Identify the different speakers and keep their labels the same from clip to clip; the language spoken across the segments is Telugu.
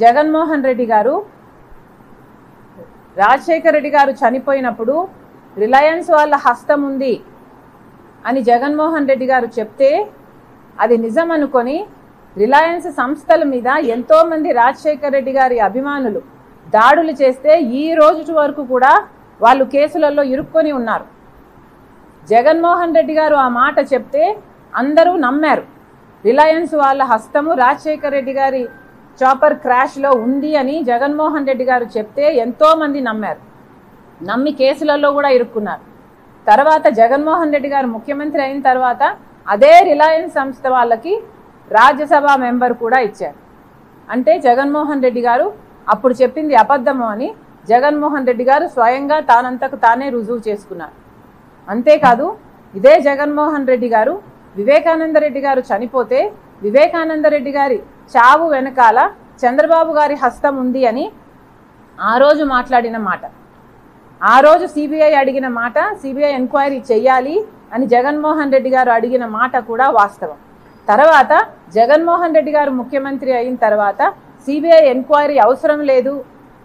Speaker 1: జగన్మోహన్ రెడ్డి గారు రాజశేఖర రెడ్డి గారు చనిపోయినప్పుడు రిలయన్స్ వాళ్ళ హస్తం ఉంది అని జగన్మోహన్ రెడ్డి గారు చెప్తే అది నిజం అనుకొని రిలయన్స్ సంస్థల మీద ఎంతోమంది రాజశేఖర రెడ్డి గారి అభిమానులు దాడులు చేస్తే ఈ రోజు వరకు కూడా వాళ్ళు కేసులలో ఇరుక్కొని ఉన్నారు. జగన్మోహన్ రెడ్డి గారు ఆ మాట చెప్తే అందరూ నమ్మారు. రిలయన్స్ వాళ్ళ హస్తము రాజశేఖర రెడ్డి గారి చాపర్ క్రాష్లో ఉంది అని జగన్మోహన్ రెడ్డి గారు చెప్తే ఎంతోమంది నమ్మారు. నమ్మి కేసులలో కూడా ఇరుక్కున్నారు. తర్వాత జగన్మోహన్ రెడ్డి గారు ముఖ్యమంత్రి అయిన తర్వాత అదే రిలయన్స్ సంస్థ వాళ్ళకి రాజ్యసభ మెంబర్ కూడా ఇచ్చారు. అంటే జగన్మోహన్ రెడ్డి గారు అప్పుడు చెప్పింది అబద్ధము అని జగన్మోహన్ రెడ్డి గారు స్వయంగా తానంతకు తానే రుజువు చేసుకున్నారు. అంతేకాదు ఇదే జగన్మోహన్ రెడ్డి గారు వివేకానంద రెడ్డి గారు చనిపోతే వివేకానంద రెడ్డి గారి చావు వెనకాల చంద్రబాబు గారి హస్తం ఉంది అని ఆ రోజు మాట్లాడిన మాట, ఆ రోజు సిబిఐ అడిగిన మాట, సిబిఐ ఎంక్వైరీ చెయ్యాలి అని జగన్మోహన్ రెడ్డి గారు అడిగిన మాట కూడా వాస్తవం. తర్వాత జగన్మోహన్ రెడ్డి గారు ముఖ్యమంత్రి అయిన తర్వాత సిబిఐ ఎంక్వైరీ అవసరం లేదు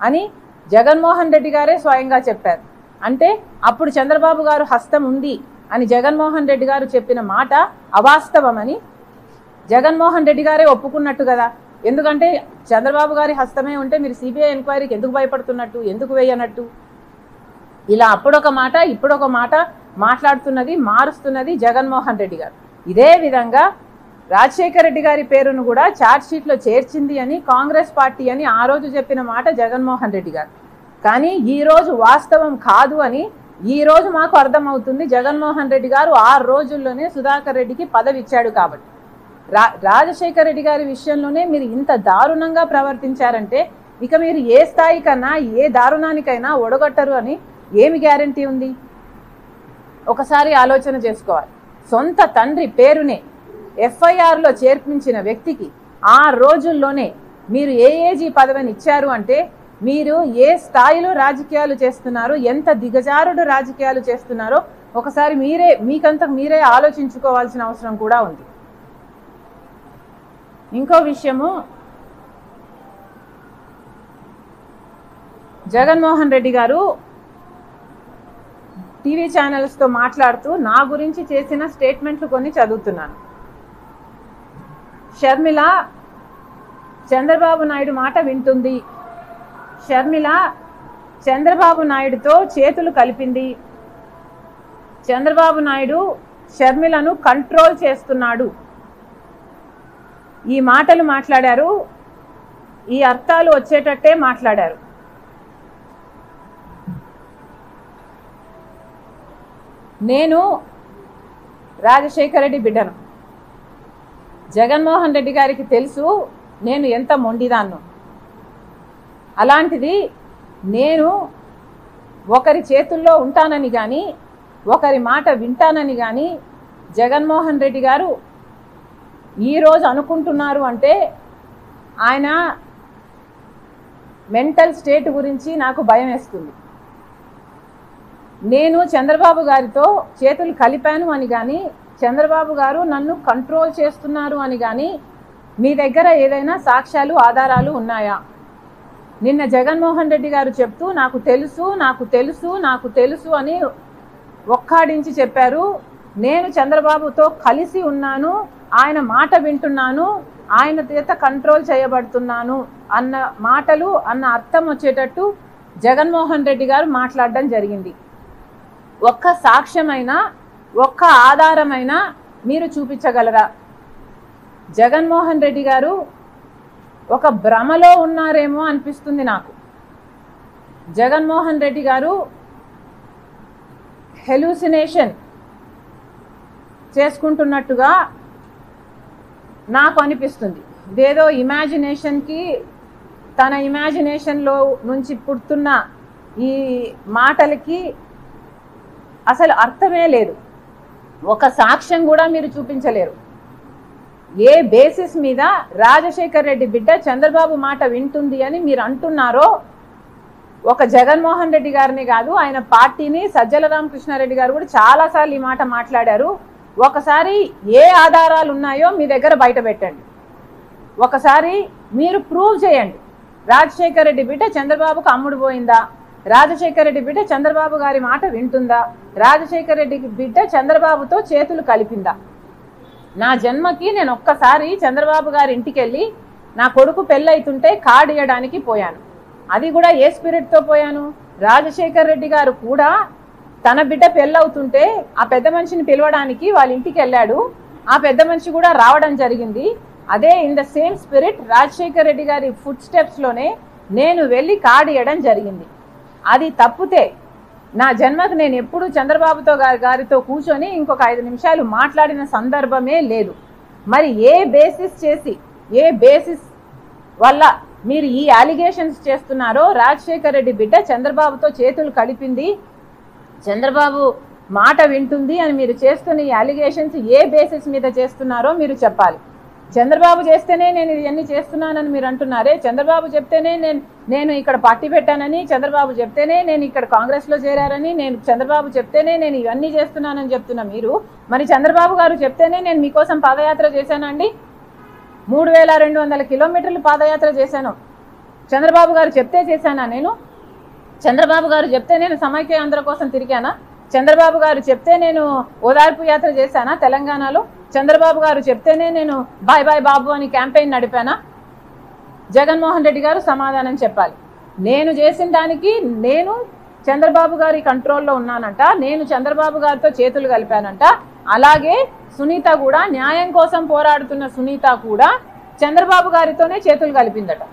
Speaker 1: అని జగన్మోహన్ రెడ్డి గారే స్వయంగా చెప్పారు. అంటే అప్పుడు చంద్రబాబు గారు హస్తం ఉంది అని జగన్మోహన్ రెడ్డి గారు చెప్పిన మాట అవాస్తవమని జగన్మోహన్ రెడ్డి గారే ఒప్పుకున్నట్టు కదా. ఎందుకంటే చంద్రబాబు గారి హస్తమే ఉంటే మీరు సిబిఐ ఎంక్వైరీకి ఎందుకు భయపడుతున్నట్టు, ఎందుకు వేయనట్టు? ఇలా అప్పుడొక మాట ఇప్పుడొక మాట మాట్లాడుతున్నది, మారుస్తున్నది జగన్మోహన్ రెడ్డి గారు. ఇదే విధంగా రాజశేఖర రెడ్డి గారి పేరును కూడా ఛార్జ్ షీట్లో చేర్చింది అని కాంగ్రెస్ పార్టీ అని ఆ రోజు చెప్పిన మాట జగన్మోహన్ రెడ్డి గారు. కానీ ఈ రోజు వాస్తవం కాదు అని ఈ రోజు మాకు అర్థమవుతుంది. జగన్మోహన్ రెడ్డి గారు 6 రోజుల్లోనే సుధాకర్ రెడ్డికి పదవి ఇచ్చాడు కాబట్టి. రాజశేఖర రెడ్డి గారి విషయంలోనే మీరు ఇంత దారుణంగా ప్రవర్తించారంటే ఇక మీరు ఏ స్థాయికన్నా ఏ దారుణానికైనా ఒడగొట్టరు అని ఏమి గ్యారంటీ ఉంది? ఒకసారి ఆలోచన చేసుకోవాలి. సొంత తండ్రి పేరునే ఎఫ్ఐఆర్లో చేర్పించిన వ్యక్తికి 6 రోజుల్లోనే మీరు ఏఏజీ పదవిని ఇచ్చారు అంటే మీరు ఏ స్థాయిలో రాజకీయాలు చేస్తున్నారు, ఎంత దిగజారుడు రాజకీయాలు చేస్తున్నారో ఒకసారి మీకంతకు మీరే ఆలోచించుకోవాల్సిన అవసరం కూడా ఉంది. ఇంకో విషయము, జగన్మోహన్ రెడ్డి గారు టీవీ ఛానల్స్తో మాట్లాడుతూ నా గురించి చేసిన స్టేట్మెంట్లు కొన్ని చదువుతున్నాను. షర్మిల చంద్రబాబు నాయుడు మాట వింటుంది, షర్మిల చంద్రబాబు నాయుడుతో చేతులు కలిపింది, చంద్రబాబు నాయుడు షర్మిలను కంట్రోల్ చేస్తున్నాడు. ఈ మాటలు మాట్లాడారు, ఈ అర్థాలు వచ్చేటట్టే మాట్లాడారు. నేను రాజశేఖర రెడ్డి బిడ్డను. జగన్మోహన్ రెడ్డి గారికి తెలుసు నేను ఎంత మొండిదాన్నో. అలాంటిది నేను ఒకరి చేతుల్లో ఉంటానని కానీ ఒకరి మాట వింటానని కానీ జగన్మోహన్ రెడ్డి గారు ఈరోజు అనుకుంటున్నారు అంటే ఆయన మెంటల్ స్టేట్ గురించి నాకు భయం వేస్తుంది. నేను చంద్రబాబు గారితో చేతులు కలిపాను అని కానీ చంద్రబాబు గారు నన్ను కంట్రోల్ చేస్తున్నారు అని కానీ మీ దగ్గర ఏదైనా సాక్ష్యాలు ఆధారాలు ఉన్నాయా? నిన్న జగన్మోహన్ రెడ్డి గారు చెప్తూ నాకు తెలుసు నాకు తెలుసు నాకు తెలుసు అని ఒక్కాడించి చెప్పారు. నేను చంద్రబాబుతో కలిసి ఉన్నాను, ఆయన మాట వింటున్నాను, ఆయన చేత కంట్రోల్ చేయబడుతున్నాను అన్న మాటలు అన్న అర్థం వచ్చేటట్టు జగన్మోహన్ రెడ్డి గారు మాట్లాడడం జరిగింది. ఒక్క సాక్ష్యమైనా ఒక్క ఆధారమైనా మీరు చూపించగలరా? జగన్మోహన్ రెడ్డి గారు ఒక భ్రమలో ఉన్నారేమో అనిపిస్తుంది నాకు. జగన్మోహన్ రెడ్డి గారు హెలూసినేషన్ చేసుకుంటున్నట్టుగా నాకు అనిపిస్తుంది. ఇదేదో ఇమాజినేషన్కి తన ఇమాజినేషన్లో నుంచి పుడుతున్న ఈ మాటలకి అసలు అర్థమే లేదు. ఒక సాక్ష్యం కూడా మీరు చూపించలేరు. ఏ బేసిస్ మీద రాజశేఖర్ రెడ్డి బిడ్డ చంద్రబాబు మాట వింటుంది అని మీరు అంటున్నారో ఒక జగన్మోహన్ రెడ్డి గారిని కాదు, ఆయన పార్టీని సజ్జల రామకృష్ణారెడ్డి గారు కూడా చాలాసార్లు ఈ మాట మాట్లాడారు. ఒకసారి ఏ ఆధారాలు ఉన్నాయో మీ దగ్గర బయట పెట్టండి, ఒకసారి మీరు ప్రూవ్ చేయండి. రాజశేఖర రెడ్డి బిడ్డ చంద్రబాబుకు అమ్ముడు పోయిందా? రాజశేఖర రెడ్డి బిడ్డ చంద్రబాబు గారి మాట వింటుందా? రాజశేఖర రెడ్డి బిడ్డ చంద్రబాబుతో చేతులు కలిపిందా? నా జన్మకి నేను ఒక్కసారి చంద్రబాబు గారి ఇంటికి వెళ్ళి నా కొడుకు పెళ్ళైతుంటే కార్డు ఇవ్వడానికి పోయాను. అది కూడా ఏ స్పిరిట్తో పోయాను? రాజశేఖర రెడ్డి గారు కూడా తన బిడ్డ పెళ్ళవుతుంటే ఆ పెద్ద మనిషిని పిలవడానికి వాళ్ళ ఇంటికి వెళ్ళాడు. ఆ పెద్ద మనిషి కూడా రావడం జరిగింది. అదే in the same spirit Rajasekhara Reddy గారి ఫుట్ స్టెప్స్లోనే నేను వెళ్ళి కార్డు ఇవ్వడం జరిగింది. అది తప్పితే నా జన్మకు నేను ఎప్పుడు చంద్రబాబుతో గారితో కూర్చొని ఇంకొక 5 నిమిషాలు మాట్లాడిన సందర్భమే లేదు. మరి ఏ బేసిస్ వల్ల మీరు ఈ అలిగేషన్స్ చేస్తున్నారో? రాజశేఖర రెడ్డి బిడ్డ చంద్రబాబుతో చేతులు కలిపింది, చంద్రబాబు మాట వింటుంది అని మీరు చేస్తున్న ఈ అలిగేషన్స్ ఏ బేసిస్ మీద చేస్తున్నారో మీరు చెప్పాలి. చంద్రబాబు చేస్తేనే నేను ఇవన్నీ చేస్తున్నానని మీరు అంటున్నారే. చంద్రబాబు చెప్తేనే నేను ఇక్కడ పార్టీ పెట్టానని, చంద్రబాబు చెప్తేనే నేను ఇక్కడ కాంగ్రెస్లో చేరారని, చంద్రబాబు చెప్తేనే నేను ఇవన్నీ చేస్తున్నానని చెప్తున్నా మీరు. మరి చంద్రబాబు గారు చెప్తేనే నేను మీకోసం పాదయాత్ర చేశానండి. 3200 కిలోమీటర్లు పాదయాత్ర చేశాను. చంద్రబాబు గారు చెప్తే చేశానా నేను? చంద్రబాబు గారు చెప్తే నేను సమైక్య ఆంధ్ర కోసం తిరిగానా? చంద్రబాబు గారు చెప్తే నేను ఓదార్పు యాత్ర చేశానా తెలంగాణలో? చంద్రబాబు గారు చెప్తేనే నేను బాయ్ బాయ్ బాబు అని క్యాంపెయిన్ నడిపానా? జగన్మోహన్ రెడ్డి గారు సమాధానం చెప్పాలి. నేను చేసిన దానికి నేను చంద్రబాబు గారి కంట్రోల్లో ఉన్నానంట, నేను చంద్రబాబు గారితో చేతులు కలిపానంట. అలాగే సునీత కూడా, న్యాయం కోసం పోరాడుతున్న సునీత కూడా చంద్రబాబు గారితోనే చేతులు కలిపిందట.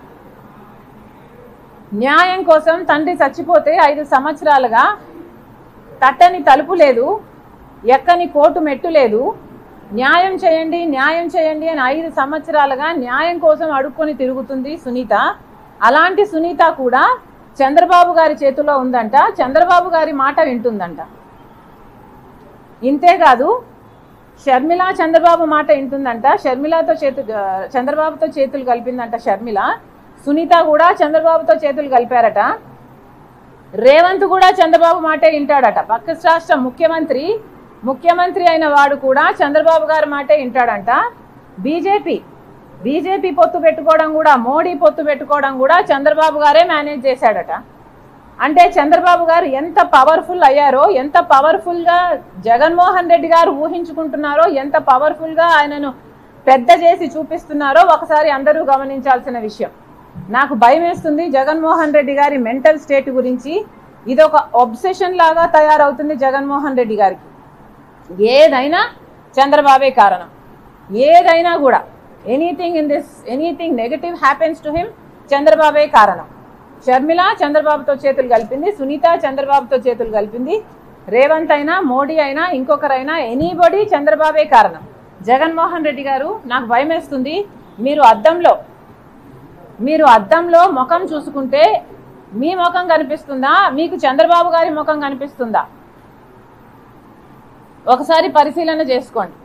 Speaker 1: న్యాయం కోసం తండ్రి చచ్చిపోతే 5 సంవత్సరాలుగా తట్టని తలుపు లేదు, ఎక్కని కోర్టు మెట్టు లేదు. న్యాయం చేయండి న్యాయం చేయండి అని 5 సంవత్సరాలుగా న్యాయం కోసం అడుక్కొని తిరుగుతుంది సునీత. అలాంటి సునీత కూడా చంద్రబాబు గారి చేతిలో ఉందంట, చంద్రబాబు గారి మాట వింటుందంట. ఇంతేకాదు షర్మిల చంద్రబాబు మాట వింటుందంట, చంద్రబాబుతో చేతులు కలిపిందంట షర్మిల. సునీత కూడా చంద్రబాబుతో చేతులు కలిపారట. రేవంత్ కూడా చంద్రబాబు మాటే వింటాడట. పక్క రాష్ట్ర ముఖ్యమంత్రి అయిన వాడు కూడా చంద్రబాబు గారి మాటే వింటాడంట. బీజేపీ పొత్తు పెట్టుకోవడం కూడా, మోడీ పొత్తు పెట్టుకోవడం కూడా చంద్రబాబు గారే మేనేజ్ చేశాడట. అంటే చంద్రబాబు గారు ఎంత పవర్ఫుల్ అయ్యారో, ఎంత పవర్ఫుల్గా జగన్మోహన్ రెడ్డి గారు ఊహించుకుంటున్నారో, ఎంత పవర్ఫుల్గా ఆయనను పెద్ద చేసి చూపిస్తున్నారో ఒకసారి అందరూ గమనించాల్సిన విషయం. నాకు భయం వేస్తుంది జగన్మోహన్ రెడ్డి గారి మెంటల్ స్టేట్ గురించి. ఇది ఒక ఒబ్సెషన్ లాగా తయారవుతుంది జగన్మోహన్ రెడ్డి గారికి. ఏదైనా చంద్రబాబే కారణం, ఏదైనా కూడా anything negative happens to him, చంద్రబాబే కారణం. షర్మిల చంద్రబాబుతో చేతులు కలిపింది, సునీత చంద్రబాబుతో చేతులు కలిపింది, రేవంత్ అయినా మోడీ అయినా ఇంకొకరైనా ఎనీబడి చంద్రబాబే కారణం. జగన్మోహన్ రెడ్డి గారు నాకు భయం వేస్తుంది. మీరు అద్దంలో ముఖం చూసుకుంటే మీ ముఖం కనిపిస్తుందా, మీకు చంద్రబాబు గారి ముఖం కనిపిస్తుందా? ఒకసారి పరిశీలన చేసుకోండి.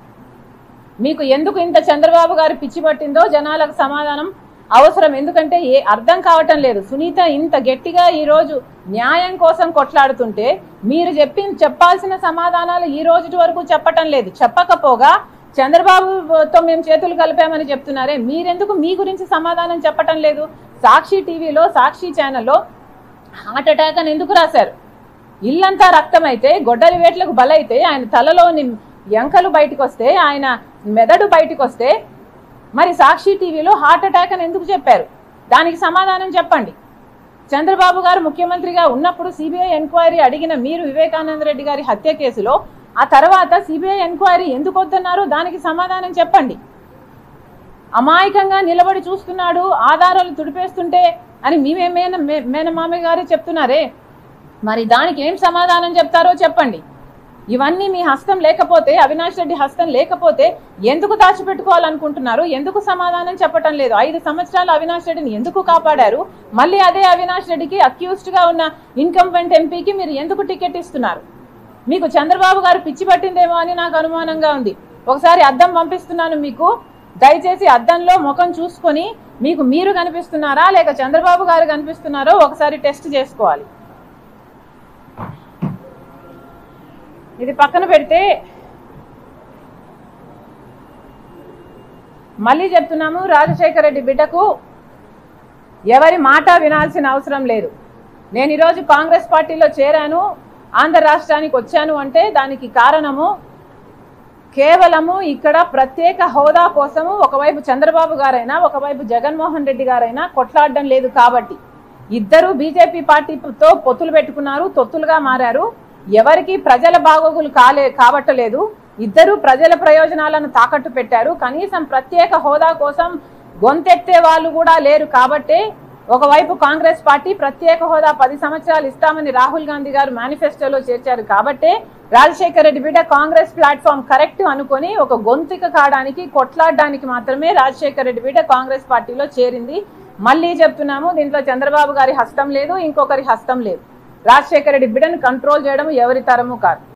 Speaker 1: మీకు ఎందుకు ఇంత చంద్రబాబు గారి పిచ్చి పట్టిందో జనాలకు సమాధానం అవసరం. ఎందుకంటే అర్థం కావటం లేదు. సునీత ఇంత గట్టిగా ఈరోజు న్యాయం కోసం కొట్లాడుతుంటే మీరు చెప్పాల్సిన సమాధానాలు ఈ రోజు వరకు చెప్పటం లేదు. చెప్పకపోగా చంద్రబాబుతో మేము చేతులు కలిపామని చెప్తున్నారే, మీరెందుకు మీ గురించి సమాధానం చెప్పటం లేదు? సాక్షి టీవీలో, సాక్షి ఛానల్లో హార్ట్ అటాక్ అని ఎందుకు రాశారు? ఇల్లంతా రక్తమైతే, గొడ్డలి వేట్లకు బలైతే, ఆయన తలలోని ఎంకలు బయటకు వస్తే, ఆయన మెదడు బయటకు వస్తే, మరి సాక్షి టీవీలో హార్ట్ అటాక్ అని ఎందుకు చెప్పారు? దానికి సమాధానం చెప్పండి. చంద్రబాబు గారు ముఖ్యమంత్రిగా ఉన్నప్పుడు సిబిఐ ఎంక్వైరీ అడిగిన మీరు వివేకానంద రెడ్డి గారి హత్య కేసులో ఆ తర్వాత సిబిఐ ఎంక్వైరీ ఎందుకు వద్దన్నారో దానికి సమాధానం చెప్పండి. అమాయకంగా నిలబడి చూస్తున్నాడు ఆధారాలు తుడిపేస్తుంటే అని మేనమామయ్య గారు చెప్తున్నారే, మరి దానికి ఏం సమాధానం చెప్తారో చెప్పండి. ఇవన్నీ మీ హస్తం లేకపోతే, అవినాష్ రెడ్డి హస్తం లేకపోతే ఎందుకు దాచిపెట్టుకోవాలనుకుంటున్నారు? ఎందుకు సమాధానం చెప్పటం లేదు? 5 సంవత్సరాలు అవినాష్ రెడ్డిని ఎందుకు కాపాడారు? మళ్ళీ అదే అవినాష్ రెడ్డికి అక్యూజ్డ్గా ఉన్న ఇన్కంబెంట్ ఎంపీకి మీరు ఎందుకు టికెట్ ఇస్తున్నారు? మీకు చంద్రబాబు గారు పిచ్చి పట్టిందేమో అని నాకు అనుమానంగా ఉంది. ఒకసారి అద్దం పంపిస్తున్నాను మీకు, దయచేసి అద్దంలో ముఖం చూసుకొని మీకు మీరు కనిపిస్తున్నారా లేక చంద్రబాబు గారు కనిపిస్తున్నారో ఒకసారి టెస్ట్ చేసుకోవాలి. ఇది పక్కన పెడితే మళ్ళీ చెప్తున్నాము, రాజశేఖర రెడ్డి బిడ్డకు ఎవరి మాట వినాల్సిన అవసరం లేదు. నేను ఈరోజు కాంగ్రెస్ పార్టీలో చేరాను, ఆంధ్ర రాష్ట్రానికి వచ్చాను అంటే దానికి కారణము కేవలము ఇక్కడ ప్రత్యేక హోదా కోసము ఒకవైపు చంద్రబాబు గారైనా ఒకవైపు జగన్మోహన్ రెడ్డి గారైనా కొట్లాడడం లేదు కాబట్టి. ఇద్దరు బీజేపీ పార్టీతో పొత్తులు పెట్టుకున్నారు, తొత్తులుగా మారారు. ఎవరికి ప్రజల బాగోగులు కాబట్టలేదు. ఇద్దరు ప్రజల ప్రయోజనాలను తాకట్టు పెట్టారు. కనీసం ప్రత్యేక హోదా కోసం గొంతెత్తే వాళ్ళు కూడా లేరు కాబట్టి ఒకవైపు కాంగ్రెస్ పార్టీ ప్రత్యేక హోదా 10 సంవత్సరాలు ఇస్తామని రాహుల్ గాంధీ గారు మేనిఫెస్టోలో చేర్చారు కాబట్టి రాజశేఖర రెడ్డి బిడ్డ కాంగ్రెస్ ప్లాట్ఫామ్ కరెక్ట్ అనుకొని ఒక గొంతుక కాడానికి కొట్లాడడానికి మాత్రమే రాజశేఖర రెడ్డి బిడ్డ కాంగ్రెస్ పార్టీలో చేరింది. మళ్ళీ చెప్తున్నాము, దీంట్లో చంద్రబాబు గారి హస్తం లేదు, ఇంకొకరి హస్తం లేదు. రాజశేఖర రెడ్డి బిడ్డను కంట్రోల్ చేయడం ఎవరి తరము కాదు.